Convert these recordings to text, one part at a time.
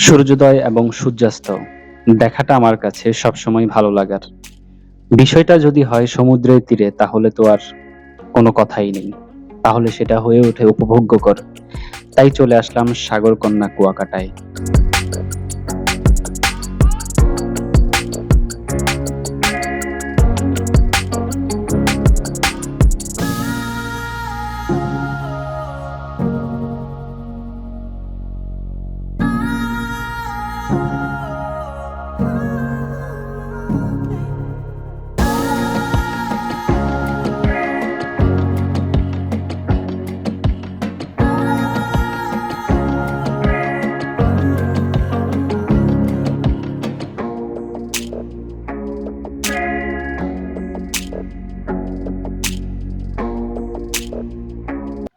সূর্যোদয় এবং সূর্যাস্ত দেখাটা আমার কাছে সবসময় ভালো লাগার। বিষয়টা যদি হয় সমুদ্রের তীরে তাহলে তো আর কোনো কথাই নেই। তাহলে সেটা হয়ে ওঠে উপভোগ্যকর। তাই চলে আসলাম সাগরকন্যা কুয়াকাটায়।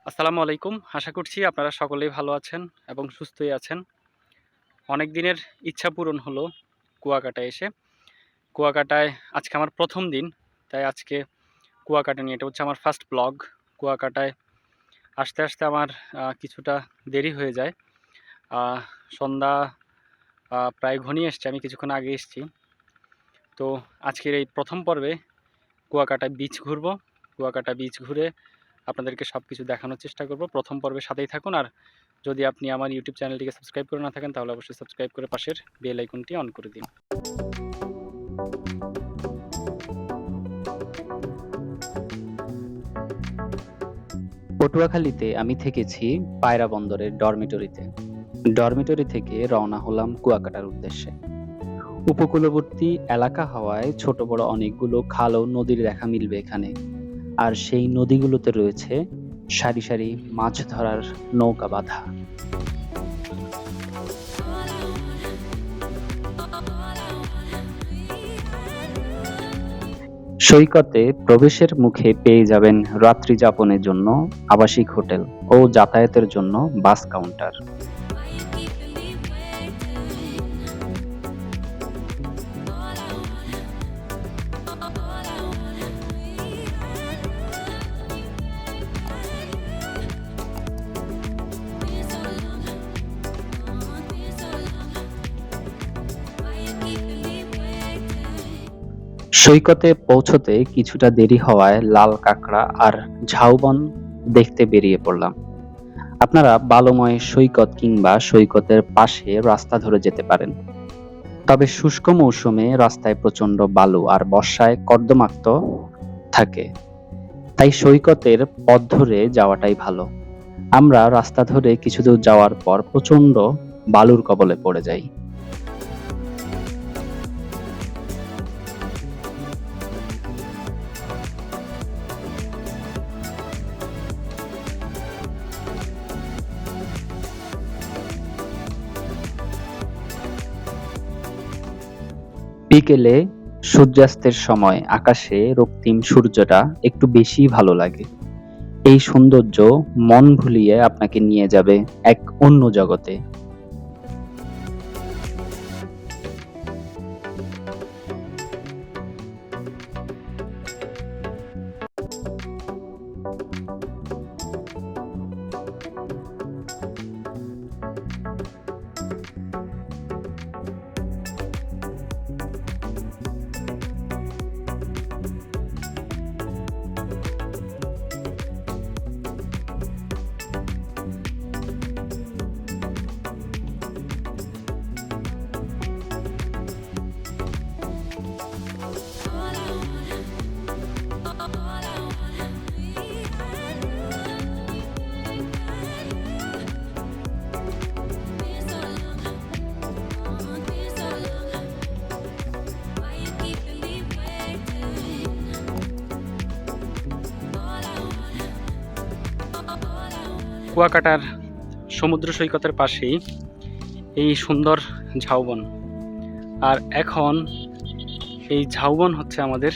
আসসালামু আলাইকুম। আশা করছি আপনারা সকলেই ভালো আছেন এবং সুস্থই আছেন। অনেক দিনের ইচ্ছা পূরণ হলো কুয়াকাটায় এসে। কুয়াকাটায় আজকে আমার প্রথম দিন, তাই আজকে কুয়াকাটা নিয়ে এটা হচ্ছে আমার ফার্স্ট ব্লগ। কুয়াকাটায় আসতে আসতে আমার কিছুটা দেরি হয়ে যায়। সন্ধ্যা প্রায় ঘনিয়ে এসছে, আমি কিছুক্ষণ আগে এসেছি। তো আজকের এই প্রথম পর্বে কুয়াকাটায় বিচ ঘুরবো। কুয়াকাটা বিচ ঘুরে আপনাদেরকে সব কিছু দেখানোর চেষ্টা করব। প্রথম পর্বের সাথেই থাকুন। আর যদি আপনি আমার ইউটিউব চ্যানেলটিকে সাবস্ক্রাইব করে না থাকেন তাহলে অবশ্যই সাবস্ক্রাইব করে পাশের বেল আইকনটি অন করে দিন। পটুয়াখালীতে আমি থেকেছি পায়রা বন্দরের ডরমিটরিতে। ডরমিটরি থেকে রওনা হলাম কুয়াকাটার উদ্দেশ্যে। উপকূলবর্তী এলাকা হওয়ায় ছোট বড় অনেকগুলো খাল ও নদীর দেখা মিলবে এখানে। আর সেই নদীগুলোতে রয়েছে সারি সারি মাছ ধরার নৌকা বাঁধা। সৈকতে প্রবেশের মুখে পেয়ে যাবেন রাত্রি যাপনের জন্য আবাসিক হোটেল ও যাতায়াতের জন্য বাস কাউন্টার। সৈকতে পৌঁছতে কিছুটা দেরি হওয়ায় লাল কাঁকড়া আর ঝাউবন দেখতে বেরিয়ে পড়লাম। আপনারা বালুময় সৈকত কিংবা সৈকতের পাশে রাস্তা ধরে যেতে পারেন। তবে শুষ্ক মৌসুমে রাস্তায় প্রচন্ড বালু আর বর্ষায় কর্দমাক্ত থাকে, তাই সৈকতের পথ ধরে যাওয়াটাই ভালো। আমরা রাস্তা ধরে কিছু দূর যাওয়ার পর প্রচন্ড বালুর কবলে পড়ে যাই। বিকেলে সূর্যাস্তের সময় আকাশে রক্তিম সূর্যটা একটু বেশি ভালো লাগে। এই সৌন্দর্য মন ভুলিয়ে আপনাকে নিয়ে যাবে এক অন্য জগতে। কুয়াকাটার সমুদ্র সৈকতের পাশেই এই সুন্দর ঝাউবন। আর এখন এই ঝাউবন হচ্ছে আমাদের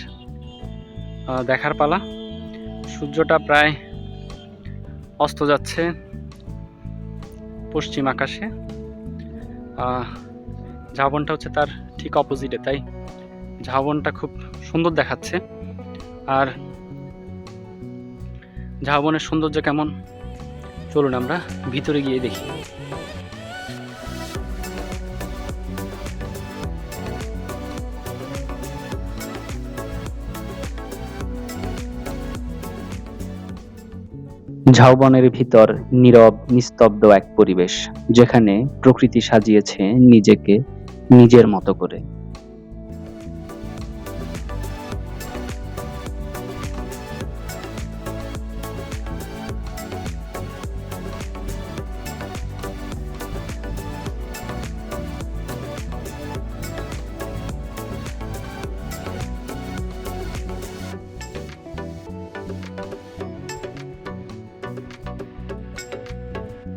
দেখার পালা। সূর্যটা প্রায় অস্ত যাচ্ছে পশ্চিম আকাশে। ঝাউবনটা হচ্ছে তার ঠিক অপোজিটে, তাই ঝাউবনটা খুব সুন্দর দেখাচ্ছে। আর ঝাউবনের সৌন্দর্য কেমন, চলুন আমরা ভিতরে গিয়ে দেখি। ঝাউবনের ভিতর নীরব নিস্তব্ধ এক পরিবেশ, যেখানে প্রকৃতি সাজিয়েছে নিজেকে নিজের মতো করে।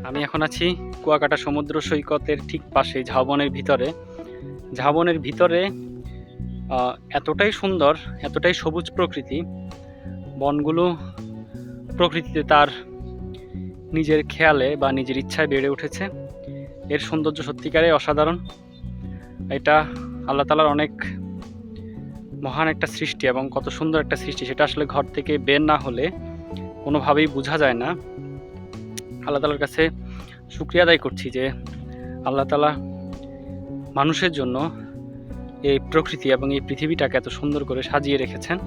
আমি এখন আছি কুয়াকাটা সমুদ্র সৈকতের ঠিক পাশে ঝাউবনের ভিতরে। ঝাউবনের ভিতরে এতটাই সুন্দর, এতটাই সবুজ প্রকৃতি। বনগুলো প্রকৃতিতে তার নিজের খেয়ালে বা নিজের ইচ্ছায় বেড়ে উঠেছে। এর সৌন্দর্য সত্যিকারে অসাধারণ। এটা আল্লাহ তাআলার অনেক মহান একটা সৃষ্টি এবং কত সুন্দর একটা সৃষ্টি, সেটা আসলে ঘর থেকে বের না হলে কোনোভাবেই বোঝা যায় না। আল্লাহ তাআলার কাছে শুকরিয়া আদায় করছি যে আল্লাহ তাআলা মানুষের জন্য এই প্রকৃতি এবং এই পৃথিবীটাকে এত সুন্দর করে সাজিয়ে রেখেছেন।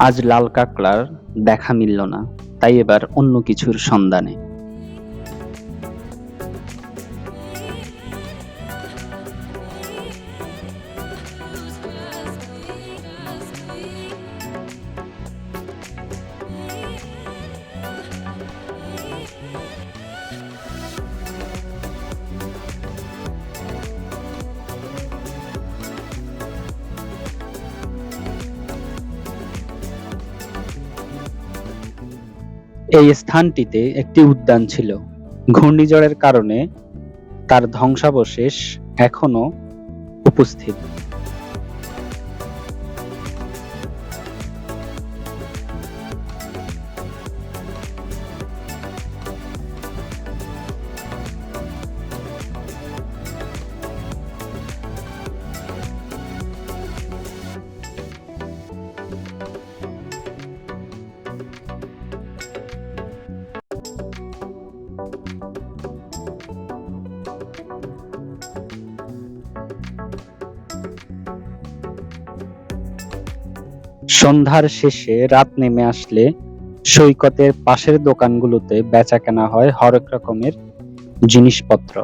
আজ লাল কাঁকড়ার দেখা মিলল না, তাই এবার অন্য কিছুর সন্ধানে। এই স্থানটিতে একটি উদ্যান ছিল। ঘূর্ণিঝড়ের কারণে তার ধ্বংসাবশেষ এখনো উপস্থিত। সন্ধ্যার শেষে রাত নেমে আসলে সৈকতের পাশের দোকানগুলোতে বেচাকেনা হয় হরেক রকমের জিনিসপত্র।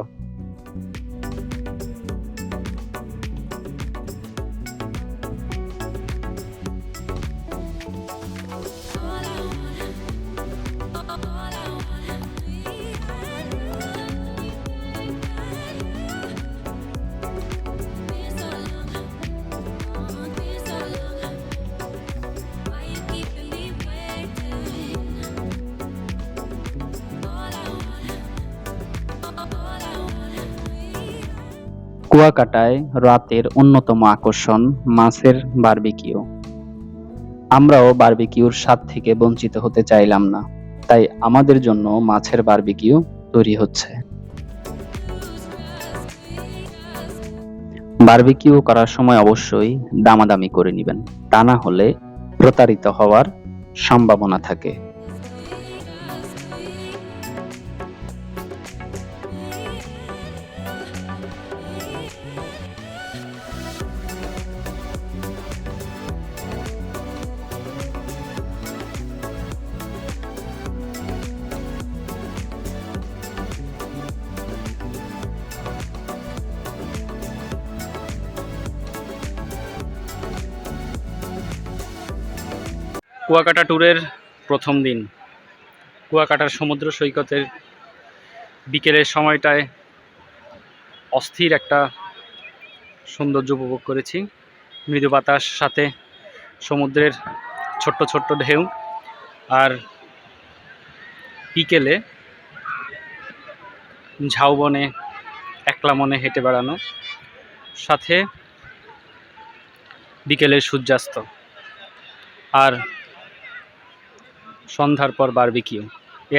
কুয়াকাটায় রাতের অন্যতম আকর্ষণ মাছের বারবিকিউ। আমরাও বারবিকিউর স্বাদ থেকে বঞ্চিত হতে চাইলাম না, তাই আমাদের জন্য মাছের বারবিকিউ তৈরি হচ্ছে। বারবিকিউ করার সময় অবশ্যই দামাদামি করে নেবেন, তা না হলে প্রতারিত হওয়ার সম্ভাবনা থাকে। কুয়াকাটা ট্যুরের প্রথম দিন কুয়াকাটার সমুদ্র সৈকতের বিকেলের সময়টায় অস্থির একটা সৌন্দর্য উপভোগ করেছি। মৃদু বাতাস, সাথে সমুদ্রের ছোট্ট ছোট্ট ঢেউ, আর বিকেলে ঝাউবনে একলা মনে হেঁটে বেড়ানো, সাথে বিকেলের সূর্যাস্ত, আর সন্ধ্যার পর বারবিকিউ।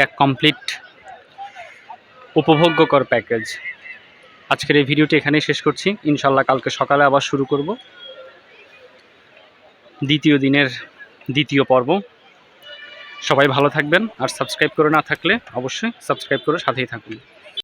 এক কমপ্লিট উপভোগ্যকর প্যাকেজ। আজকের এই ভিডিওটি এখানেই শেষ করছি। ইনশাল্লাহ কালকে সকালে আবার শুরু করব দ্বিতীয় দিনের দ্বিতীয় পর্ব। সবাই ভালো থাকবেন, আর সাবস্ক্রাইব করে না থাকলে অবশ্যই সাবস্ক্রাইব করে সাথেই থাকুন।